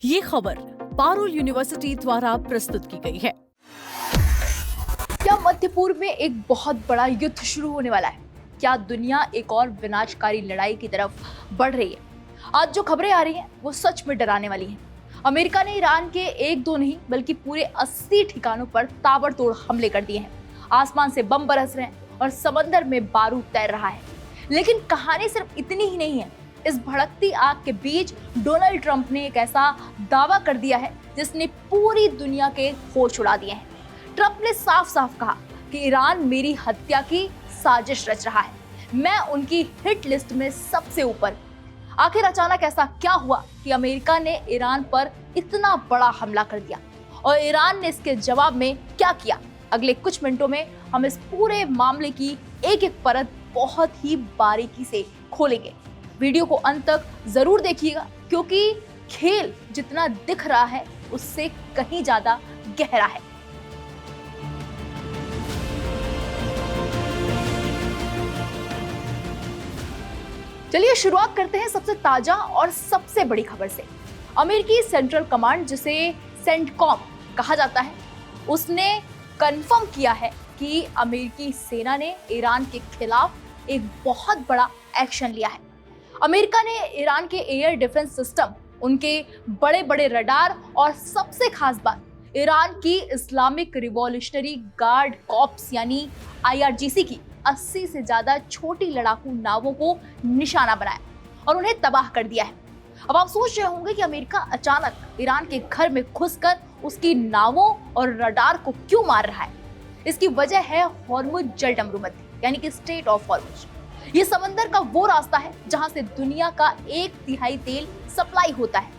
ये खबर पारुल यूनिवर्सिटी द्वारा प्रस्तुत की गई है। क्या मध्य पूर्व में एक बहुत बड़ा युद्ध शुरू होने वाला है? क्या दुनिया एक और विनाशकारी लड़ाई की तरफ बढ़ रही है? आज जो खबरें आ रही हैं वो सच में डराने वाली हैं। अमेरिका ने ईरान के एक दो नहीं बल्कि पूरे 80 ठिकानों पर ताबड़तोड़ हमले कर दिए हैं। आसमान से बम बरस रहे हैं और समंदर में बारूद तैर रहा है। लेकिन कहानी सिर्फ इतनी ही नहीं है। इस भड़कती आग के बीच डोनाल्ड ट्रंप ने एक ऐसा दावा कर दिया है जिसने पूरी दुनिया के होश उड़ा दिए हैं। ट्रंप ने साफ साफ कहा कि ईरान मेरी हत्या की साजिश रच रहा है। मैं उनकी हिट लिस्ट में सबसे ऊपर। आखिर अचानक ऐसा क्या हुआ कि अमेरिका ने ईरान पर इतना बड़ा हमला कर दिया और ईरान ने इसके जवाब में क्या किया? अगले कुछ मिनटों में हम इस पूरे मामले की एक एक परत बहुत ही बारीकी से खोलेंगे। वीडियो को अंत तक जरूर देखिएगा क्योंकि खेल जितना दिख रहा है उससे कहीं ज्यादा गहरा है। चलिए शुरुआत करते हैं सबसे ताजा और सबसे बड़ी खबर से। अमेरिकी सेंट्रल कमांड, जिसे सेंटकॉम कहा जाता है, उसने कंफर्म किया है कि अमेरिकी सेना ने ईरान के खिलाफ एक बहुत बड़ा एक्शन लिया है। अमेरिका ने ईरान के एयर डिफेंस सिस्टम, उनके बड़े बड़े रडार और सबसे खास बात ईरान की इस्लामिक रिवॉल्यूशनरी गार्ड कॉर्प्स यानी IRGC की 80 से ज्यादा छोटी लड़ाकू नावों को निशाना बनाया और उन्हें तबाह कर दिया है। अब आप सोच रहे होंगे कि अमेरिका अचानक ईरान के घर में घुसकर उसकी नावों और रडार को क्यों मार रहा है? इसकी वजह है हॉर्मुज जलडमरूमध्य यानी कि स्ट्रेट ऑफ हॉर्मुज। ये समंदर का वो रास्ता है जहां से दुनिया का 1/3 तेल सप्लाई होता है।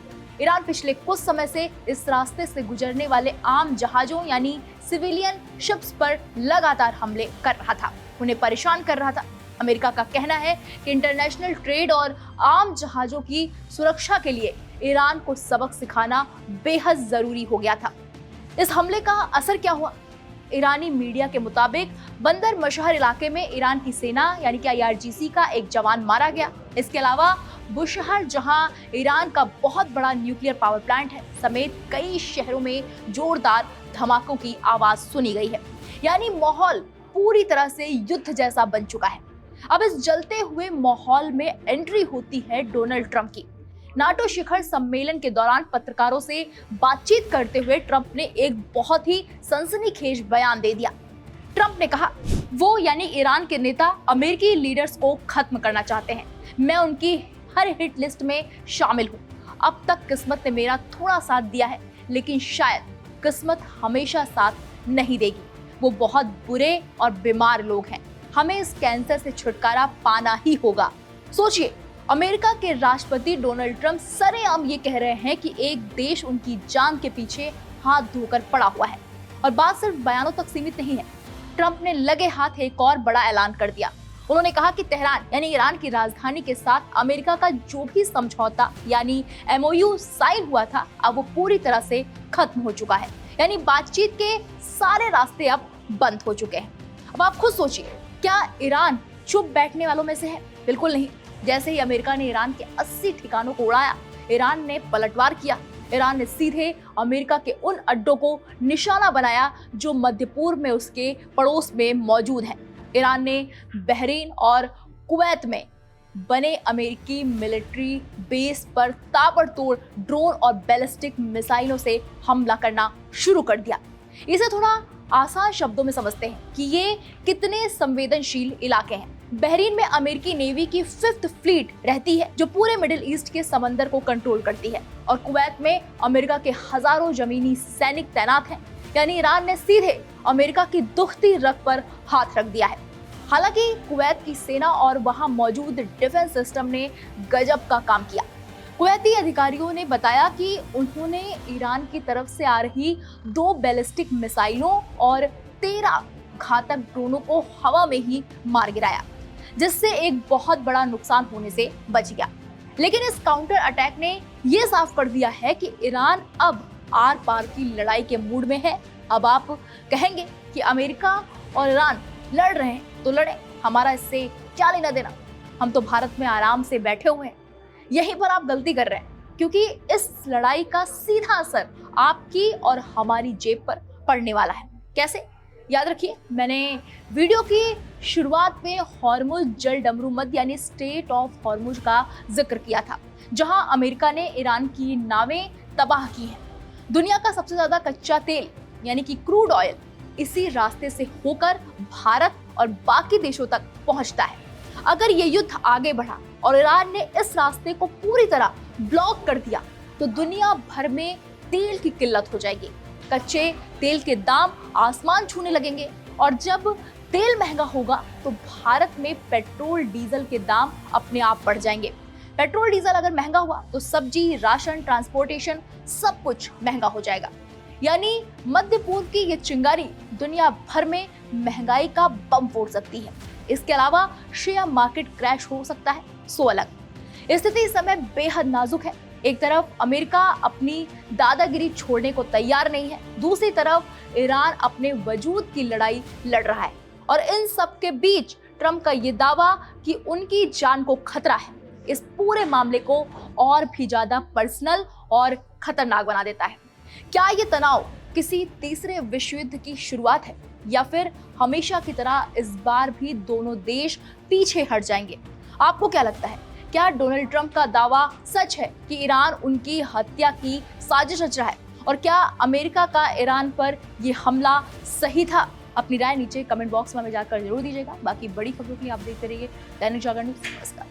ईरान पिछले कुछ समय से इस रास्ते से गुजरने वाले आम जहाजों यानी सिविलियन शिप्स पर लगातार हमले कर रहा था, उन्हें परेशान कर रहा था। अमेरिका का कहना है कि इंटरनेशनल ट्रेड और आम जहाजों की सुरक्षा के लिए ईरान को सबक सिखाना बेहद जरूरी हो गया था। इस हमले का असर क्या हुआ? ईरानी मीडिया के मुताबिक बंदर मशहर इलाके में ईरान की सेना यानी कि IRGC का एक जवान मारा गया। इसके अलावा बुशहर, जहां ईरान का बहुत बड़ा न्यूक्लियर पावर प्लांट है, समेत कई शहरों में जोरदार धमाकों की आवाज सुनी गई है। यानी माहौल पूरी तरह से युद्ध जैसा बन चुका है। अब इस जलते हुए माहौल में एंट्री होती है डोनाल्ड ट्रंप की। नाटो शिखर सम्मेलन के दौरान पत्रकारों से बातचीत करते हुए ट्रंप ने एक बहुत ही सनसनीखेज बयान दे दिया। ट्रंप ने कहा, वो यानी ईरान के नेता अमेरिकी लीडर्स को खत्म करना चाहते हैं। मैं उनकी हर हिट लिस्ट में शामिल हूँ। अब तक किस्मत ने मेरा थोड़ा साथ दिया है, लेकिन शायद किस्मत हमेशा साथ नहीं देगी। वो बहुत बुरे और बीमार लोग हैं। हमें इस कैंसर से छुटकारा पाना ही होगा। सोचिए, अमेरिका के राष्ट्रपति डोनाल्ड ट्रंप सरेआम ये कह रहे हैं कि एक देश उनकी जान के पीछे हाथ धोकर पड़ा हुआ है। और बात सिर्फ बयानों तक सीमित नहीं है। ट्रंप ने लगे हाथ एक और बड़ा ऐलान कर दिया। उन्होंने कहा कि तेहरान यानी ईरान की राजधानी के साथ अमेरिका का जो भी समझौता यानी MOU साइन हुआ था, अब वो पूरी तरह से खत्म हो चुका है। यानी बातचीत के सारे रास्ते अब बंद हो चुके हैं। अब आप खुद सोचिए, क्या ईरान चुप बैठने वालों में से है? बिल्कुल नहीं। जैसे ही अमेरिका ने ईरान के 80 ठिकानों को उड़ाया, ईरान ने पलटवार किया। ईरान ने सीधे अमेरिका के उन अड्डों को निशाना बनाया जो मध्य पूर्व में उसके पड़ोस में मौजूद हैं। ईरान ने बहरीन और कुवैत में बने अमेरिकी मिलिट्री बेस पर ताबड़तोड़ ड्रोन और बैलिस्टिक मिसाइलों से हमला करना शुरू कर दिया। इसे थोड़ा आसान शब्दों में समझते हैं कि ये कितने संवेदनशील इलाके हैं। बहरीन में अमेरिकी नेवी की 5th फ्लीट रहती है जो पूरे मिडिल ईस्ट के समंदर को कंट्रोल करती है, और कुवैत में अमेरिका के हजारों जमीनी सैनिक तैनात हैं। यानी ईरान ने सीधे अमेरिका की दुखती रग पर हाथ रख दिया है। हालांकि कुवैत की सेना और वहां मौजूद डिफेंस सिस्टम ने गजब का काम किया। कुवैती अधिकारियों ने बताया कि उन्होंने ईरान की तरफ से आ रही 2 बैलिस्टिक मिसाइलों और 13 घातक ड्रोनों को हवा में ही मार गिराया, जिससे एक बहुत बड़ा नुकसान होने से बच गया। लेकिन इस काउंटर अटैक ने यह साफ कर दिया है कि ईरान अब आर पार की लड़ाई के मूड में है। अब आप कहेंगे कि अमेरिका और ईरान लड़ रहे हैं तो लड़े, हमारा इससे क्या लेना देना, हम तो भारत में आराम से बैठे हुए हैं। यहीं पर आप गलती कर रहे हैं। क्योंकि इस लड़ाई का सीधा असर आपकी और हमारी जेब पर पड़ने वाला है। कैसे? याद रखिए, मैंने वीडियो की शुरुआत में हॉर्मुज जल डमरू मध्य यानी स्टेट ऑफ हॉर्मुज का जिक्र किया था, जहां अमेरिका ने ईरान की नावें तबाह की हैं। दुनिया का सबसे ज्यादा कच्चा तेल यानी कि क्रूड ऑयल इसी रास्ते से होकर भारत और बाकी देशों तक पहुंचता है। अगर ये युद्ध आगे बढ़ा और ईरान ने इस रास्ते को पूरी तरह ब्लॉक कर दिया तो दुनिया भर में तेल की किल्लत हो जाएगी। कच्चे तेल के दाम आसमान छूने लगेंगे और जब तेल महंगा होगा तो भारत में पेट्रोल डीजल के दाम अपने आप बढ़ जाएंगे। पेट्रोल डीजल अगर महंगा हुआ तो सब्जी, राशन, ट्रांसपोर्टेशन सब कुछ महंगा हो जाएगा। यानी मध्य पूर्व की ये चिंगारी दुनिया भर में महंगाई का बम फोड़ सकती है। इसके अलावा शेयर मार्केट क्रैश हो सकता है, सो अलग। स्थिति इस समय बेहद नाजुक है। एक तरफ अमेरिका अपनी दादागिरी छोड़ने को तैयार नहीं है, दूसरी तरफ ईरान अपने वजूद की लड़ाई लड़ रहा है और इन सब के बीच ट्रंप का ये दावा कि उनकी जान को खतरा है इस पूरे मामले को और भी ज्यादा पर्सनल और खतरनाक बना देता है। क्या ये तनाव किसी तीसरे विश्व युद्ध की शुरुआत है या फिर हमेशा की तरह इस बार भी दोनों देश पीछे हट जाएंगे? आपको क्या लगता है? क्या डोनाल्ड ट्रंप का दावा सच है कि ईरान उनकी हत्या की साजिश रच रहा है? और क्या अमेरिका का ईरान पर यह हमला सही था? अपनी राय नीचे कमेंट बॉक्स में हमें जाकर जरूर दीजिएगा। बाकी बड़ी खबरों के लिए आप देखते रहिए दैनिक जागरण न्यूज़। नमस्कार।